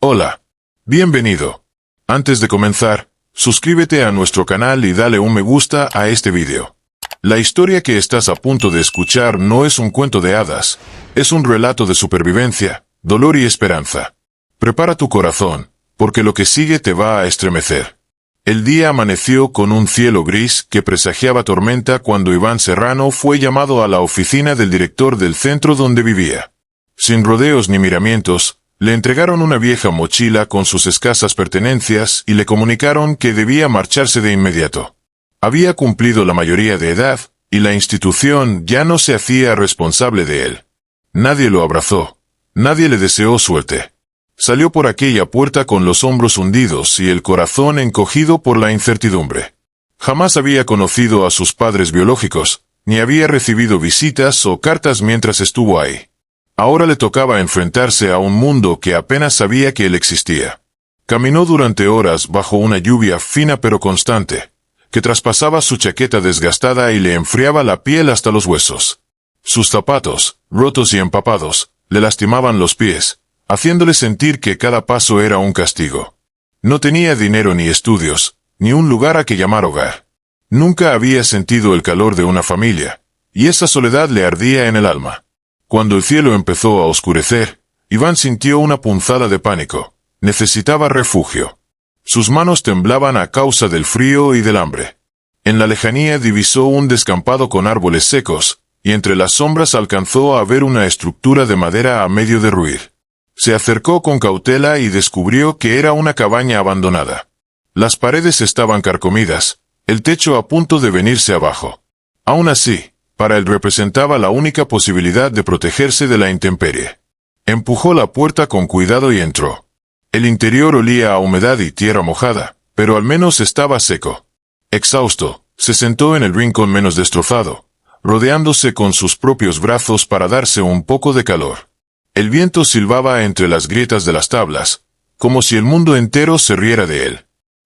Hola. Bienvenido. Antes de comenzar, suscríbete a nuestro canal y dale un me gusta a este video. La historia que estás a punto de escuchar no es un cuento de hadas, es un relato de supervivencia, dolor y esperanza. Prepara tu corazón, porque lo que sigue te va a estremecer. El día amaneció con un cielo gris que presagiaba tormenta cuando Iván Serrano fue llamado a la oficina del director del centro donde vivía. Sin rodeos ni miramientos, le entregaron una vieja mochila con sus escasas pertenencias y le comunicaron que debía marcharse de inmediato. Había cumplido la mayoría de edad, y la institución ya no se hacía responsable de él. Nadie lo abrazó. Nadie le deseó suerte. Salió por aquella puerta con los hombros hundidos y el corazón encogido por la incertidumbre. Jamás había conocido a sus padres biológicos, ni había recibido visitas o cartas mientras estuvo ahí. Ahora le tocaba enfrentarse a un mundo que apenas sabía que él existía. Caminó durante horas bajo una lluvia fina pero constante, que traspasaba su chaqueta desgastada y le enfriaba la piel hasta los huesos. Sus zapatos, rotos y empapados, le lastimaban los pies, haciéndole sentir que cada paso era un castigo. No tenía dinero ni estudios, ni un lugar a que llamar hogar. Nunca había sentido el calor de una familia, y esa soledad le ardía en el alma. Cuando el cielo empezó a oscurecer, Iván sintió una punzada de pánico. Necesitaba refugio. Sus manos temblaban a causa del frío y del hambre. En la lejanía divisó un descampado con árboles secos, y entre las sombras alcanzó a ver una estructura de madera a medio derruir. Se acercó con cautela y descubrió que era una cabaña abandonada. Las paredes estaban carcomidas, el techo a punto de venirse abajo. Aún así, para él representaba la única posibilidad de protegerse de la intemperie. Empujó la puerta con cuidado y entró. El interior olía a humedad y tierra mojada, pero al menos estaba seco. Exhausto, se sentó en el rincón menos destrozado, rodeándose con sus propios brazos para darse un poco de calor. El viento silbaba entre las grietas de las tablas, como si el mundo entero se riera de él.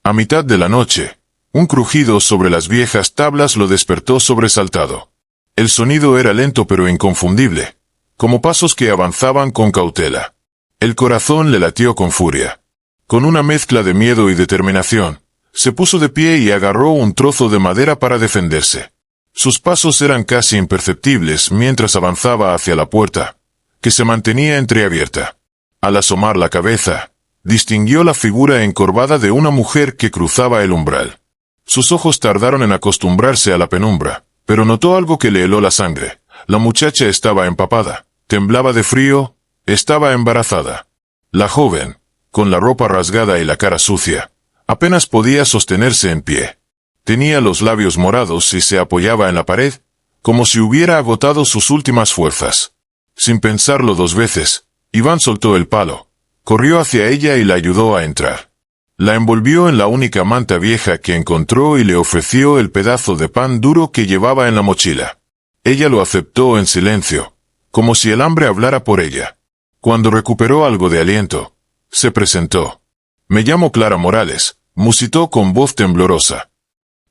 A mitad de la noche, un crujido sobre las viejas tablas lo despertó sobresaltado. El sonido era lento pero inconfundible, como pasos que avanzaban con cautela. El corazón le latió con furia. Con una mezcla de miedo y determinación, se puso de pie y agarró un trozo de madera para defenderse. Sus pasos eran casi imperceptibles mientras avanzaba hacia la puerta, que se mantenía entreabierta. Al asomar la cabeza, distinguió la figura encorvada de una mujer que cruzaba el umbral. Sus ojos tardaron en acostumbrarse a la penumbra, pero notó algo que le heló la sangre. La muchacha estaba empapada, temblaba de frío, estaba embarazada. La joven, con la ropa rasgada y la cara sucia, apenas podía sostenerse en pie. Tenía los labios morados y se apoyaba en la pared, como si hubiera agotado sus últimas fuerzas. Sin pensarlo dos veces, Iván soltó el palo, corrió hacia ella y la ayudó a entrar. La envolvió en la única manta vieja que encontró y le ofreció el pedazo de pan duro que llevaba en la mochila. Ella lo aceptó en silencio, como si el hambre hablara por ella. Cuando recuperó algo de aliento, se presentó. «Me llamo Clara Morales», musitó con voz temblorosa.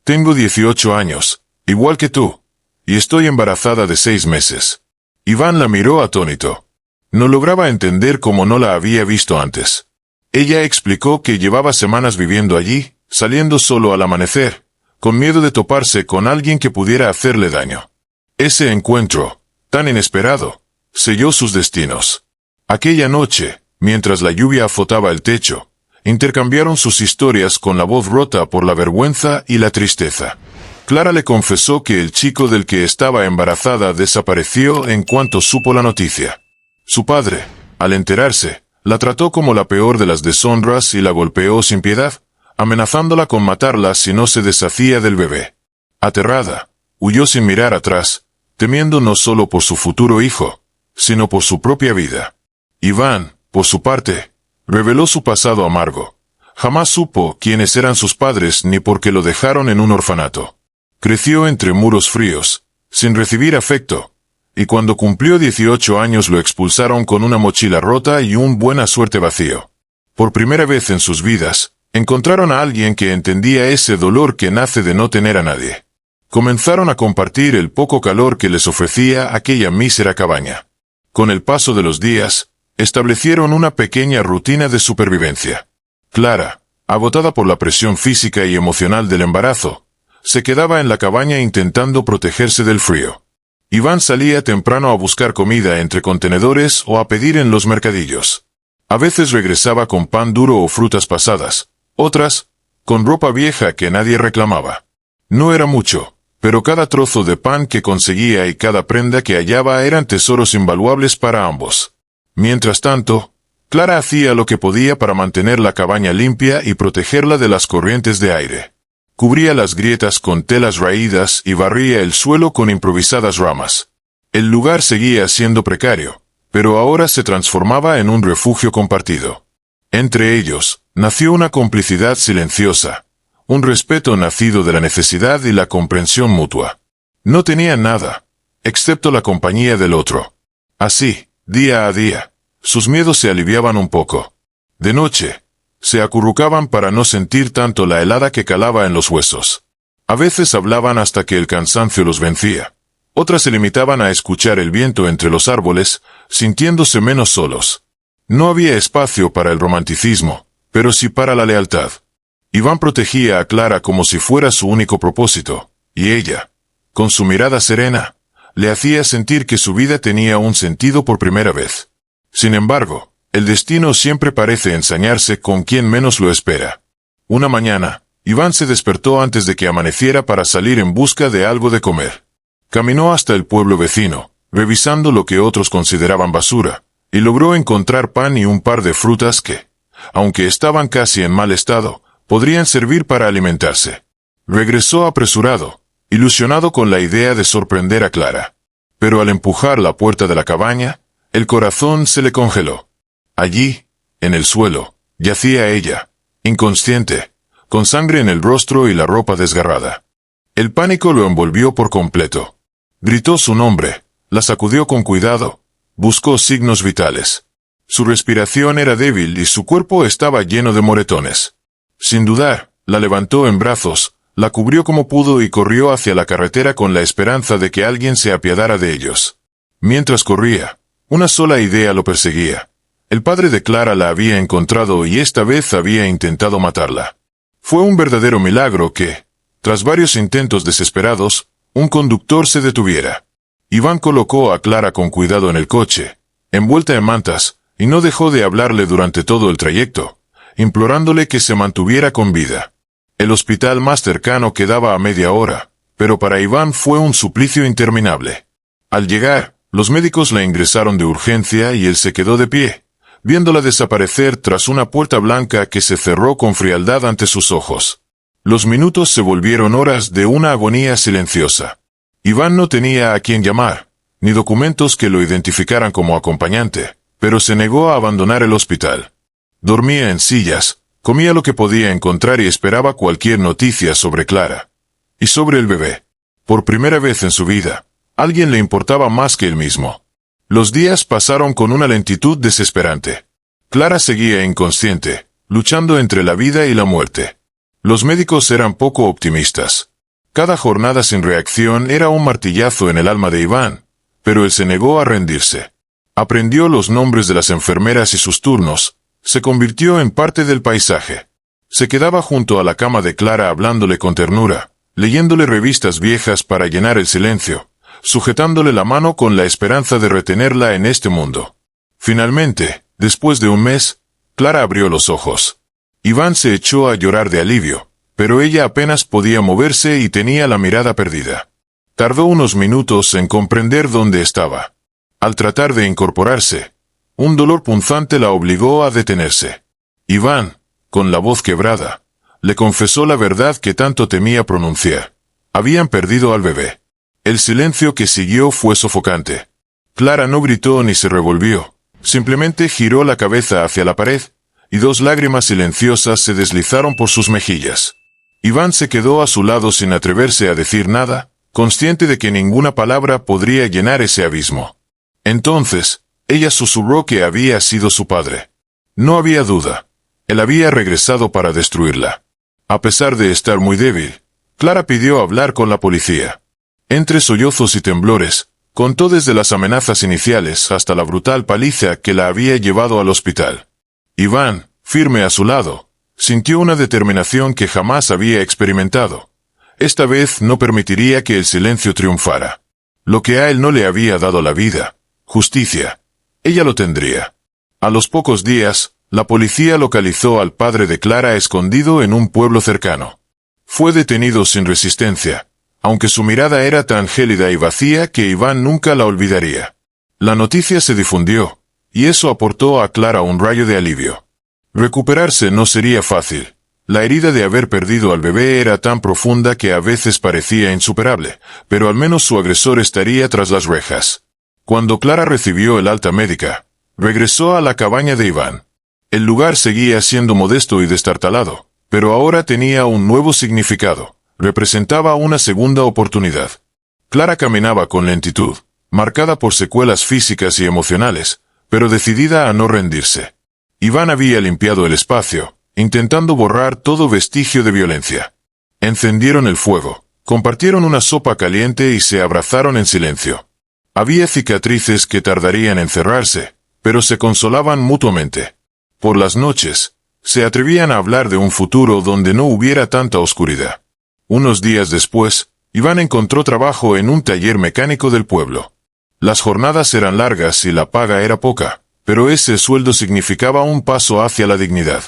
«Tengo 18 años, igual que tú, y estoy embarazada de 6 meses». Iván la miró atónito. No lograba entender cómo no la había visto antes. Ella explicó que llevaba semanas viviendo allí, saliendo solo al amanecer, con miedo de toparse con alguien que pudiera hacerle daño. Ese encuentro, tan inesperado, selló sus destinos. Aquella noche, mientras la lluvia azotaba el techo, intercambiaron sus historias con la voz rota por la vergüenza y la tristeza. Clara le confesó que el chico del que estaba embarazada desapareció en cuanto supo la noticia. Su padre, al enterarse, la trató como la peor de las deshonras y la golpeó sin piedad, amenazándola con matarla si no se deshacía del bebé. Aterrada, huyó sin mirar atrás, temiendo no solo por su futuro hijo, sino por su propia vida. Iván, por su parte, reveló su pasado amargo. Jamás supo quiénes eran sus padres ni por qué lo dejaron en un orfanato. Creció entre muros fríos, sin recibir afecto, y cuando cumplió 18 años lo expulsaron con una mochila rota y un buena suerte vacío. Por primera vez en sus vidas, encontraron a alguien que entendía ese dolor que nace de no tener a nadie. Comenzaron a compartir el poco calor que les ofrecía aquella mísera cabaña. Con el paso de los días, Establecieron una pequeña rutina de supervivencia. Clara, agotada por la presión física y emocional del embarazo, se quedaba en la cabaña intentando protegerse del frío. Iván salía temprano a buscar comida entre contenedores o a pedir en los mercadillos. A veces regresaba con pan duro o frutas pasadas, otras, con ropa vieja que nadie reclamaba. No era mucho, pero cada trozo de pan que conseguía y cada prenda que hallaba eran tesoros invaluables para ambos. Mientras tanto, Clara hacía lo que podía para mantener la cabaña limpia y protegerla de las corrientes de aire. Cubría las grietas con telas raídas y barría el suelo con improvisadas ramas. El lugar seguía siendo precario, pero ahora se transformaba en un refugio compartido. Entre ellos, nació una complicidad silenciosa, un respeto nacido de la necesidad y la comprensión mutua. No tenían nada, excepto la compañía del otro. Así, día a día, sus miedos se aliviaban un poco. De noche, se acurrucaban para no sentir tanto la helada que calaba en los huesos. A veces hablaban hasta que el cansancio los vencía. Otras se limitaban a escuchar el viento entre los árboles, sintiéndose menos solos. No había espacio para el romanticismo, pero sí para la lealtad. Iván protegía a Clara como si fuera su único propósito, y ella, con su mirada serena, le hacía sentir que su vida tenía un sentido por primera vez. Sin embargo, el destino siempre parece ensañarse con quien menos lo espera. Una mañana, Iván se despertó antes de que amaneciera para salir en busca de algo de comer. Caminó hasta el pueblo vecino, revisando lo que otros consideraban basura, y logró encontrar pan y un par de frutas que, aunque estaban casi en mal estado, podrían servir para alimentarse. Regresó apresurado, ilusionado con la idea de sorprender a Clara. Pero al empujar la puerta de la cabaña, el corazón se le congeló. Allí, en el suelo, yacía ella, inconsciente, con sangre en el rostro y la ropa desgarrada. El pánico lo envolvió por completo. Gritó su nombre, la sacudió con cuidado, buscó signos vitales. Su respiración era débil y su cuerpo estaba lleno de moretones. Sin dudar, la levantó en brazos, la cubrió como pudo y corrió hacia la carretera con la esperanza de que alguien se apiadara de ellos. Mientras corría, una sola idea lo perseguía. El padre de Clara la había encontrado y esta vez había intentado matarla. Fue un verdadero milagro que, tras varios intentos desesperados, un conductor se detuviera. Iván colocó a Clara con cuidado en el coche, envuelta en mantas, y no dejó de hablarle durante todo el trayecto, implorándole que se mantuviera con vida. El hospital más cercano quedaba a media hora, pero para Iván fue un suplicio interminable. Al llegar, los médicos la ingresaron de urgencia y él se quedó de pie, viéndola desaparecer tras una puerta blanca que se cerró con frialdad ante sus ojos. Los minutos se volvieron horas de una agonía silenciosa. Iván no tenía a quién llamar, ni documentos que lo identificaran como acompañante, pero se negó a abandonar el hospital. Dormía en sillas, comía lo que podía encontrar y esperaba cualquier noticia sobre Clara. Y sobre el bebé. Por primera vez en su vida, alguien le importaba más que él mismo. Los días pasaron con una lentitud desesperante. Clara seguía inconsciente, luchando entre la vida y la muerte. Los médicos eran poco optimistas. Cada jornada sin reacción era un martillazo en el alma de Iván, pero él se negó a rendirse. Aprendió los nombres de las enfermeras y sus turnos, se convirtió en parte del paisaje. Se quedaba junto a la cama de Clara hablándole con ternura, leyéndole revistas viejas para llenar el silencio, sujetándole la mano con la esperanza de retenerla en este mundo. Finalmente, después de un mes, Clara abrió los ojos. Iván se echó a llorar de alivio, pero ella apenas podía moverse y tenía la mirada perdida. Tardó unos minutos en comprender dónde estaba. Al tratar de incorporarse, un dolor punzante la obligó a detenerse. Iván, con la voz quebrada, le confesó la verdad que tanto temía pronunciar. Habían perdido al bebé. El silencio que siguió fue sofocante. Clara no gritó ni se revolvió, simplemente giró la cabeza hacia la pared, y dos lágrimas silenciosas se deslizaron por sus mejillas. Iván se quedó a su lado sin atreverse a decir nada, consciente de que ninguna palabra podría llenar ese abismo. Entonces, ella susurró que había sido su padre. No había duda. Él había regresado para destruirla. A pesar de estar muy débil, Clara pidió hablar con la policía. Entre sollozos y temblores, Contó desde las amenazas iniciales hasta la brutal paliza que la había llevado al hospital. Iván, firme a su lado, sintió una determinación que jamás había experimentado. Esta vez no permitiría que el silencio triunfara. Lo que a él no le había dado la vida, justicia, ella lo tendría. A los pocos días, la policía localizó al padre de Clara escondido en un pueblo cercano. Fue detenido sin resistencia, aunque su mirada era tan gélida y vacía que Iván nunca la olvidaría. La noticia se difundió, y eso aportó a Clara un rayo de alivio. Recuperarse no sería fácil. La herida de haber perdido al bebé era tan profunda que a veces parecía insuperable, pero al menos su agresor estaría tras las rejas. Cuando Clara recibió el alta médica, regresó a la cabaña de Iván. El lugar seguía siendo modesto y destartalado, pero ahora tenía un nuevo significado. Representaba una segunda oportunidad. Clara caminaba con lentitud, marcada por secuelas físicas y emocionales, pero decidida a no rendirse. Iván había limpiado el espacio, intentando borrar todo vestigio de violencia. Encendieron el fuego, compartieron una sopa caliente y se abrazaron en silencio. Había cicatrices que tardarían en cerrarse, pero se consolaban mutuamente. Por las noches, se atrevían a hablar de un futuro donde no hubiera tanta oscuridad. Unos días después, Iván encontró trabajo en un taller mecánico del pueblo. Las jornadas eran largas y la paga era poca, pero ese sueldo significaba un paso hacia la dignidad.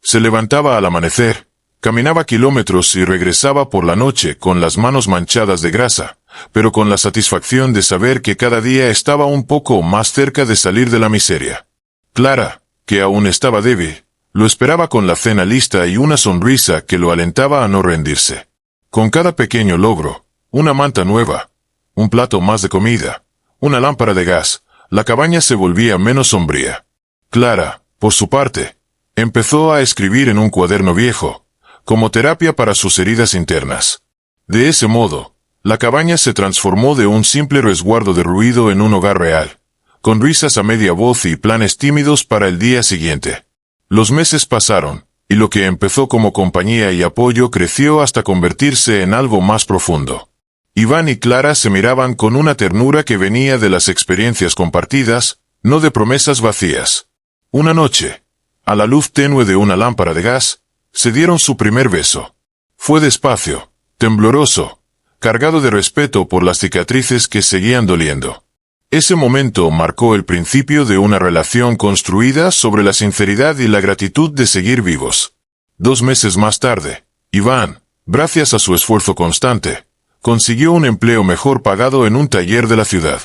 Se levantaba al amanecer, caminaba kilómetros y regresaba por la noche con las manos manchadas de grasa, pero con la satisfacción de saber que cada día estaba un poco más cerca de salir de la miseria. Clara, que aún estaba débil, lo esperaba con la cena lista y una sonrisa que lo alentaba a no rendirse. Con cada pequeño logro, una manta nueva, un plato más de comida, una lámpara de gas, la cabaña se volvía menos sombría. Clara, por su parte, empezó a escribir en un cuaderno viejo, como terapia para sus heridas internas. De ese modo, la cabaña se transformó de un simple resguardo de ruido en un hogar real, con risas a media voz y planes tímidos para el día siguiente. Los meses pasaron, y lo que empezó como compañía y apoyo creció hasta convertirse en algo más profundo. Iván y Clara se miraban con una ternura que venía de las experiencias compartidas, no de promesas vacías. Una noche, a la luz tenue de una lámpara de gas, se dieron su primer beso. Fue despacio, tembloroso, cargado de respeto por las cicatrices que seguían doliendo. Ese momento marcó el principio de una relación construida sobre la sinceridad y la gratitud de seguir vivos. 2 meses más tarde, Iván, gracias a su esfuerzo constante, consiguió un empleo mejor pagado en un taller de la ciudad.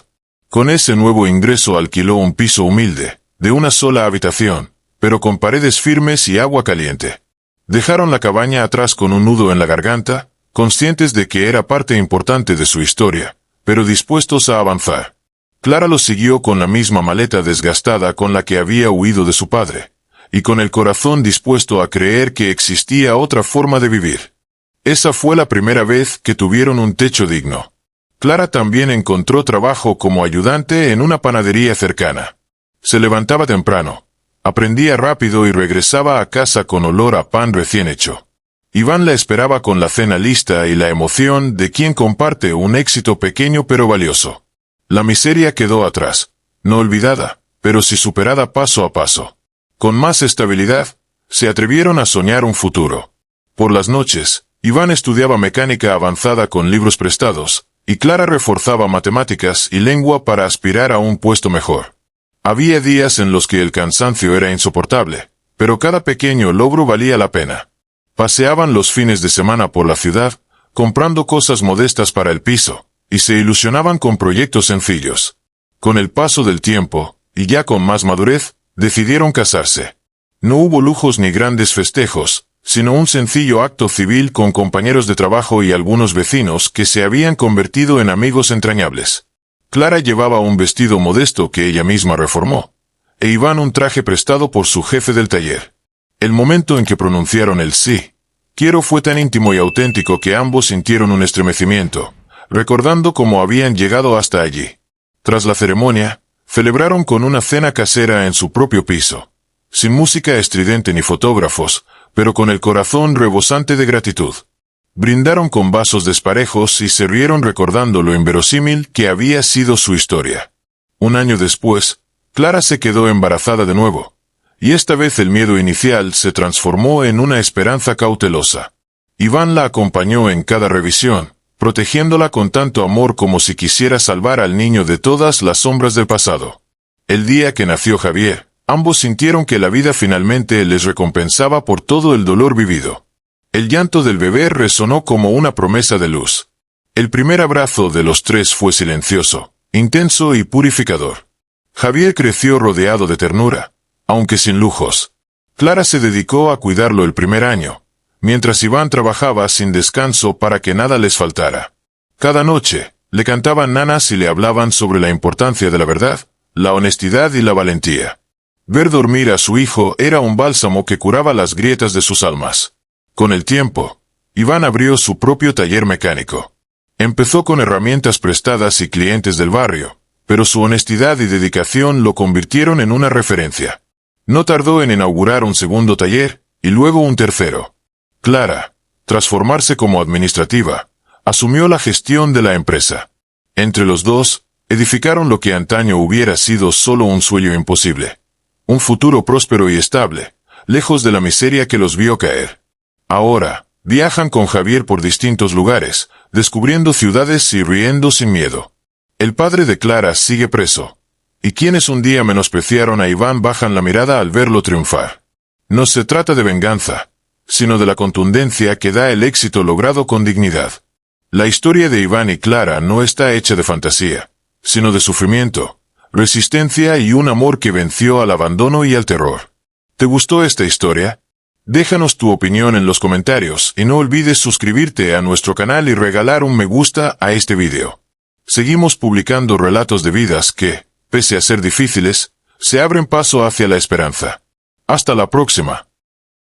Con ese nuevo ingreso alquiló un piso humilde, de una sola habitación, pero con paredes firmes y agua caliente. Dejaron la cabaña atrás con un nudo en la garganta, conscientes de que era parte importante de su historia, pero dispuestos a avanzar. Clara lo siguió con la misma maleta desgastada con la que había huido de su padre, y con el corazón dispuesto a creer que existía otra forma de vivir. Esa fue la primera vez que tuvieron un techo digno. Clara también encontró trabajo como ayudante en una panadería cercana. Se levantaba temprano, aprendía rápido y regresaba a casa con olor a pan recién hecho. Iván la esperaba con la cena lista y la emoción de quien comparte un éxito pequeño pero valioso. La miseria quedó atrás, no olvidada, pero sí superada paso a paso. Con más estabilidad, se atrevieron a soñar un futuro. Por las noches, Iván estudiaba mecánica avanzada con libros prestados, y Clara reforzaba matemáticas y lengua para aspirar a un puesto mejor. Había días en los que el cansancio era insoportable, pero cada pequeño logro valía la pena. Paseaban los fines de semana por la ciudad, comprando cosas modestas para el piso, y se ilusionaban con proyectos sencillos. Con el paso del tiempo, y ya con más madurez, decidieron casarse. No hubo lujos ni grandes festejos, sino un sencillo acto civil con compañeros de trabajo y algunos vecinos que se habían convertido en amigos entrañables. Clara llevaba un vestido modesto que ella misma reformó, e Iván un traje prestado por su jefe del taller. El momento en que pronunciaron el sí, quiero fue tan íntimo y auténtico que ambos sintieron un estremecimiento, recordando cómo habían llegado hasta allí. Tras la ceremonia, celebraron con una cena casera en su propio piso, sin música estridente ni fotógrafos, pero con el corazón rebosante de gratitud. Brindaron con vasos desparejos y se rieron recordando lo inverosímil que había sido su historia. Un año después, Clara se quedó embarazada de nuevo, y esta vez el miedo inicial se transformó en una esperanza cautelosa. Iván la acompañó en cada revisión, protegiéndola con tanto amor como si quisiera salvar al niño de todas las sombras del pasado. El día que nació Javier, ambos sintieron que la vida finalmente les recompensaba por todo el dolor vivido. El llanto del bebé resonó como una promesa de luz. El primer abrazo de los tres fue silencioso, intenso y purificador. Javier creció rodeado de ternura, aunque sin lujos. Clara se dedicó a cuidarlo el primer año, mientras Iván trabajaba sin descanso para que nada les faltara. Cada noche, le cantaban nanas y le hablaban sobre la importancia de la verdad, la honestidad y la valentía. Ver dormir a su hijo era un bálsamo que curaba las grietas de sus almas. Con el tiempo, Iván abrió su propio taller mecánico. Empezó con herramientas prestadas y clientes del barrio, pero su honestidad y dedicación lo convirtieron en una referencia. No tardó en inaugurar un segundo taller, y luego un tercero. Clara, tras formarse como administrativa, asumió la gestión de la empresa. Entre los dos, edificaron lo que antaño hubiera sido solo un sueño imposible. Un futuro próspero y estable, lejos de la miseria que los vio caer. Ahora, viajan con Javier por distintos lugares, descubriendo ciudades y riendo sin miedo. El padre de Clara sigue preso, y quienes un día menospreciaron a Iván bajan la mirada al verlo triunfar. No se trata de venganza, sino de la contundencia que da el éxito logrado con dignidad. La historia de Iván y Clara no está hecha de fantasía, sino de sufrimiento, resistencia y un amor que venció al abandono y al terror. ¿Te gustó esta historia? Déjanos tu opinión en los comentarios y no olvides suscribirte a nuestro canal y regalar un me gusta a este video. Seguimos publicando relatos de vidas que, pese a ser difíciles, se abren paso hacia la esperanza. Hasta la próxima.